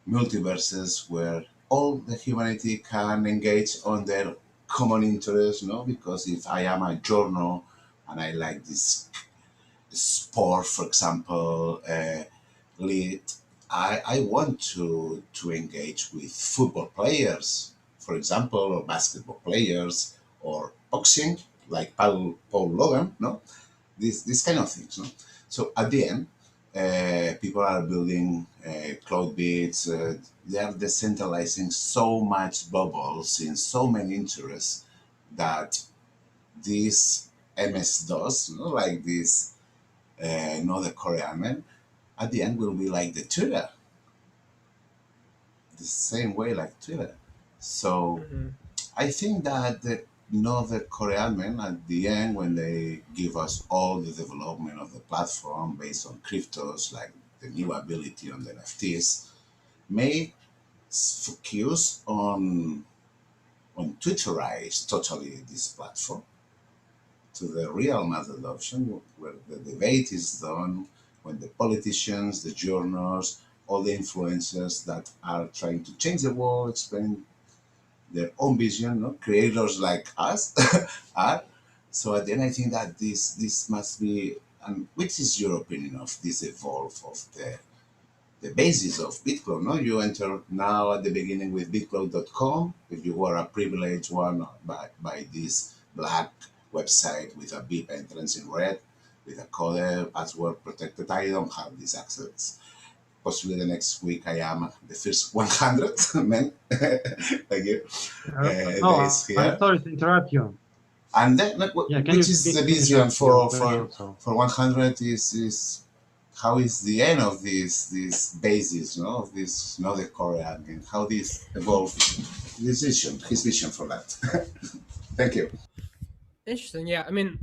multiverses where all the humanity can engage on their common interests, because if I am a journal and I like this sport, for example, lead, I want to engage with football players, for example, or basketball players, or boxing, like Paul Logan, this kind of things. So at the end, people are building cloud bits. They are decentralizing so much bubbles in so many interests that this MS-DOS, like this, the Korean man, at the end will be like the Twitter, the same way like Twitter. So Hmm. I think that the Korean men at the end, when they give us all the development of the platform based on cryptos, like the new ability on the NFTs, may focus on Twitterize totally this platform to the real mass adoption, where the debate is done, when the politicians, the journals, all the influencers that are trying to change the world, explain their own vision, no? Creators like us are. So at the end, I think that this must be, and which is your opinion of this evolve of the basis of BitCloud? No, you enter now at the beginning with BitCloud.com. If you were a privileged one by this black website with a VIP entrance in red, with a code password protected, I don't have this access. Possibly the next week I am the first 100 men like you, No, days I'm here. sorry to interrupt you. And then, Yeah, can which you is the finish vision up your question? So, for 100 is how is the end of this basis, no, of this, the Korean, and how this evolved, his vision for that. Thank you. Interesting. Yeah, I mean,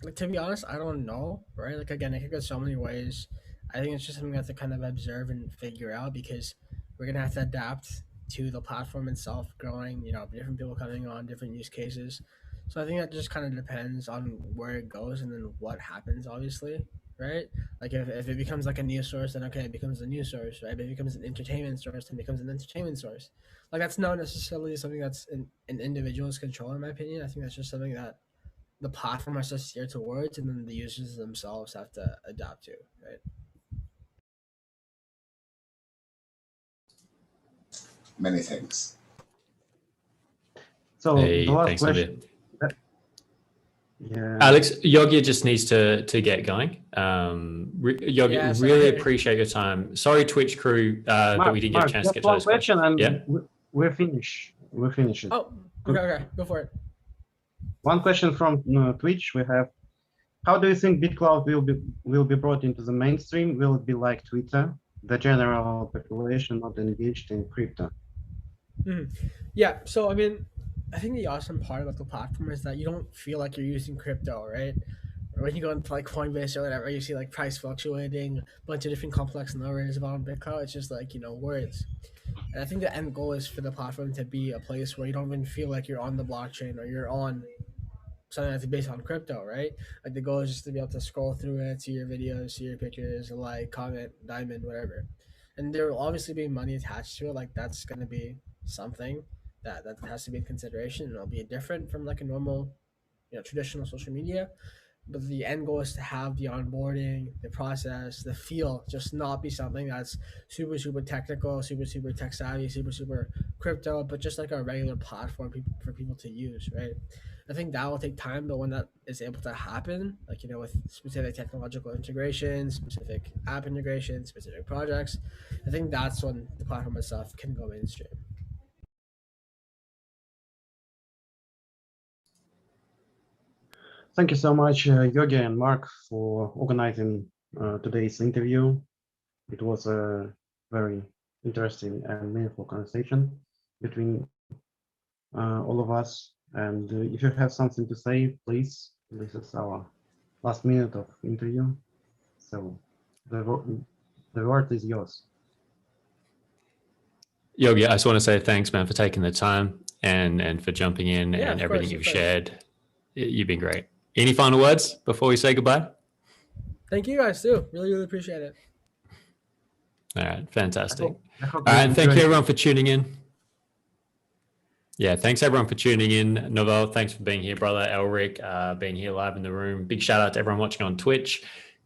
like, to be honest, I don't know, right? Like, again, it could go so many ways. I think it's just something we have to kind of observe and figure out, because we're gonna have to adapt to the platform itself growing. Different people coming on, different use cases. So I think that just kind of depends on where it goes and then what happens. Obviously, right? Like, if it becomes like a news source, then okay, it becomes a news source, right? If it becomes an entertainment source, then it becomes an entertainment source. Like, that's not necessarily something that's in an individual's control, in my opinion. I think that's just something that the platform has to steer towards, and then the users themselves have to adapt to, right? Many thanks. so the Hey, last thanks, question. Navir. Yeah. Alex, Yogi just needs to get going. Yogi, Yeah, really sorry. appreciate your time. Sorry, Twitch crew, that we didn't get a chance to Just get to one those question, questions. and Yeah. we're finished. We're finished. Oh, okay, go for it. One question from Twitch we have: how do you think BitCloud will be brought into the mainstream? Will it be like Twitter, the general population not engaged in crypto? Yeah, so I mean, I think the awesome part about the platform is that you don't feel like you're using crypto, right? Or when you go into like Coinbase or whatever, you see like price fluctuating, a bunch of different complex numbers about BitCloud. It's just like, words. And I think the end goal is for the platform to be a place where you don't even feel like you're on the blockchain or you're on something that's based on crypto, right? Like, the goal is just to be able to scroll through it, see your videos, see your pictures, like, comment, diamond, whatever. And there will obviously be money attached to it. Like, that's gonna be something that has to be in consideration, and it'll be different from like a normal, traditional social media. But the end goal is to have the onboarding, the process, the feel just not be something that's super super technical, super super tech savvy, super super crypto, but just like a regular platform for people to use, right? I think that will take time, but when that is able to happen, like, with specific technological integrations, specific app integrations, specific projects, I think that's when the platform itself can go mainstream. Thank you so much, Yogi and Mark, for organizing today's interview. It was a very interesting and meaningful conversation between all of us. And if you have something to say, please, this is our last minute of interview. So the word is yours. Yogi, I just want to say thanks, man, for taking the time and for jumping in Yeah, and of everything course, you've of course. shared. You've been great. Any final words before we say goodbye? Thank you guys too. Really, really appreciate it. All right, fantastic. I hope All right, you and thank you enjoyed everyone for tuning in. Yeah, thanks everyone for tuning in. Novel, thanks for being here, brother. Elric, being here live in the room. Big shout out to everyone watching on Twitch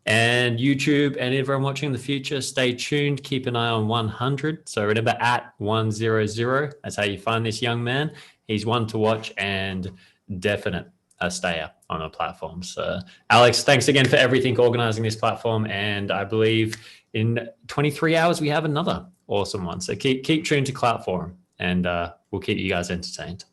and YouTube, and everyone watching in the future. Stay tuned. Keep an eye on 100. So remember, at 100. That's how you find this young man. He's one to watch and definite a stayer. on the platform. So Alex, thanks again for everything, organizing this platform. And I believe in 23 hours, we have another awesome one. So keep tuned to Clout Forum, and we'll keep you guys entertained.